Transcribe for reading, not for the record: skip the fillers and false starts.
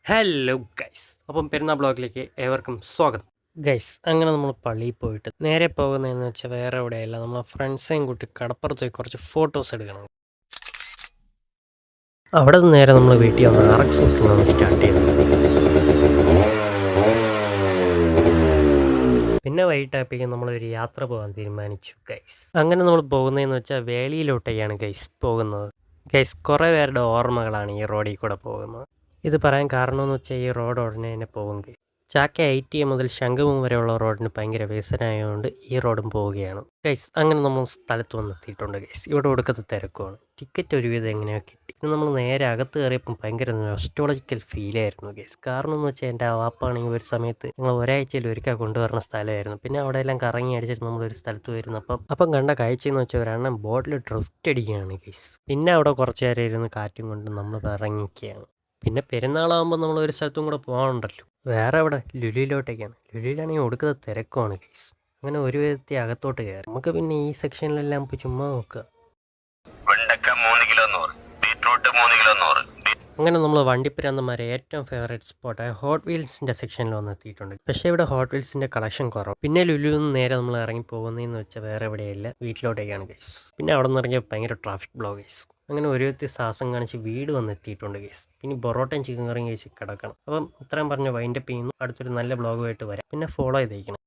Hello guys, അപ്പം പെരുന്നാൾ ബ്ലോഗിലേക്ക് ഏവർക്കും സ്വാഗതം. ഗൈസ്, അങ്ങനെ നമ്മൾ പള്ളിയിൽ പോയിട്ട് നേരെ പോകുന്നതെന്ന് വെച്ചാൽ വേറെ എവിടെയല്ല, നമ്മളെ ഫ്രണ്ട്സേയും കൂട്ടി കടപ്പുറത്ത് പോയി കുറച്ച് ഫോട്ടോസ് എടുക്കണം. അവിടെ നിന്ന് നേരെ നമ്മൾ വീട്ടിൽ വന്ന് RX വിട്ടാണ് സ്റ്റാർട്ട് ചെയ്തത്. പിന്നെ വൈകിട്ടായപ്പോഴേക്കും നമ്മളൊരു യാത്ര പോകാൻ തീരുമാനിച്ചു ഗൈസ്. അങ്ങനെ നമ്മൾ പോകുന്നതെന്ന് വെച്ചാൽ വേളിയിലോട്ടേക്കാണ് ഗൈസ് പോകുന്നത്. ഗൈസ്, കുറേ പേരുടെ ഓർമ്മകളാണ് ഈ റോഡിൽ കൂടെ പോകുന്നത്. ഇത് പറയാൻ കാരണമെന്ന് വെച്ചാൽ ഈ റോഡ് ഉടനെ തന്നെ പോകും. ചാക്ക ITM മുതൽ ശംഖുമുഖം വരെയുള്ള റോഡിന് ഭയങ്കര വികസനമായതുകൊണ്ട് ഈ റോഡും പോവുകയാണ് ഗൈസ്. അങ്ങനെ നമ്മൾ സ്ഥലത്ത് വന്നെത്തിയിട്ടുണ്ട് ഗൈസ്. ഇവിടെ ഒടുക്കത്തെ തിരക്കുമാണ്. ടിക്കറ്റ് ഒരുവിധം എങ്ങനെയോ കിട്ടി. നമ്മൾ നേരെ അകത്ത് കയറിയപ്പം ഭയങ്കര നൊസ്റ്റോളജിക്കൽ ഫീലായിരുന്നു ഗൈസ്. കാരണം എന്ന് വെച്ചാൽ എൻ്റെ വാപ്പാണെങ്കിൽ ഒരു സമയത്ത് ഞങ്ങൾ ഒരാഴ്ചയിൽ ഒരിക്കൽ കൊണ്ടുവരുന്ന സ്ഥലമായിരുന്നു. പിന്നെ അവിടെ എല്ലാം കറങ്ങി അടിച്ചിട്ട് നമ്മളൊരു സ്ഥലത്ത് വരുന്നു. അപ്പം കണ്ട കാഴ്ചയെന്ന് വെച്ചാൽ ഒരെണ്ണം ബോട്ടിൽ ഡ്രിഫ്റ്റ് അടിക്കുകയാണ് ഗൈസ്. പിന്നെ അവിടെ കുറച്ച് നേരം ഇരുന്ന് കാറ്റും കൊണ്ട് നമ്മൾ ഇറങ്ങിക്കുകയാണ്. പിന്നെ പെരുന്നാളാകുമ്പോൾ നമ്മൾ ഒരു സ്ഥലത്തും കൂടെ പോകാനുണ്ടല്ലോ. വേറെ എവിടെ? ലുലുവിലോട്ടേക്കാണ്. ലുലുവിലാണെങ്കിൽ ഒടുക്കത്തെ തിരക്കുമാണ് ഗൈസ്. അങ്ങനെ ഒരു വിധത്തിൽ അകത്തോട്ട് കയറി. നമുക്ക് പിന്നെ ഈ സെക്ഷനിലെല്ലാം പോയി ചുമ്മാ നോക്കുക. അങ്ങനെ നമ്മൾ വണ്ടിപ്പുരാന്തന്മാരെ ഏറ്റവും ഫേവറേറ്റ് സ്പോട്ടായ ഹോട്ട് വീൽസിൻ്റെ സെക്ഷനിൽ വന്നെത്തിയിട്ടുണ്ട്. പക്ഷേ ഇവിടെ ഹോട്ട് വീൽസിൻ്റെ കളക്ഷൻ കുറവ്. പിന്നെ ലുലുവിൽ നിന്ന് നേരെ നമ്മൾ ഇറങ്ങി പോകുന്നതെന്ന് വെച്ചാൽ വേറെ എവിടെയല്ല, വീട്ടിലോട്ടേക്കാണ് ഗൈസ്. പിന്നെ അവിടെ നിന്ന് ഇറങ്ങിയ ഭയങ്കര ട്രാഫിക് ബ്ലോക്ക് ഗൈസ്. അങ്ങനെ ഒരു വ്യക്തി സാഹസം കാണിച്ച് വീട് വന്നെത്തിയിട്ടുണ്ട് ഗൈസ്. പിന്നെ പൊറോട്ടയും ചിക്കൻ കറിയും കഴിച്ച് കിടക്കണം. അപ്പം ഇത്രയും പറഞ്ഞ് വൈൻഡപ്പ് ചെയ്യുന്നു. അടുത്തൊരു നല്ല ബ്ലോഗുമായിട്ട് വരാം. പിന്നെ ഫോളോ ചെയ്തേക്കണം.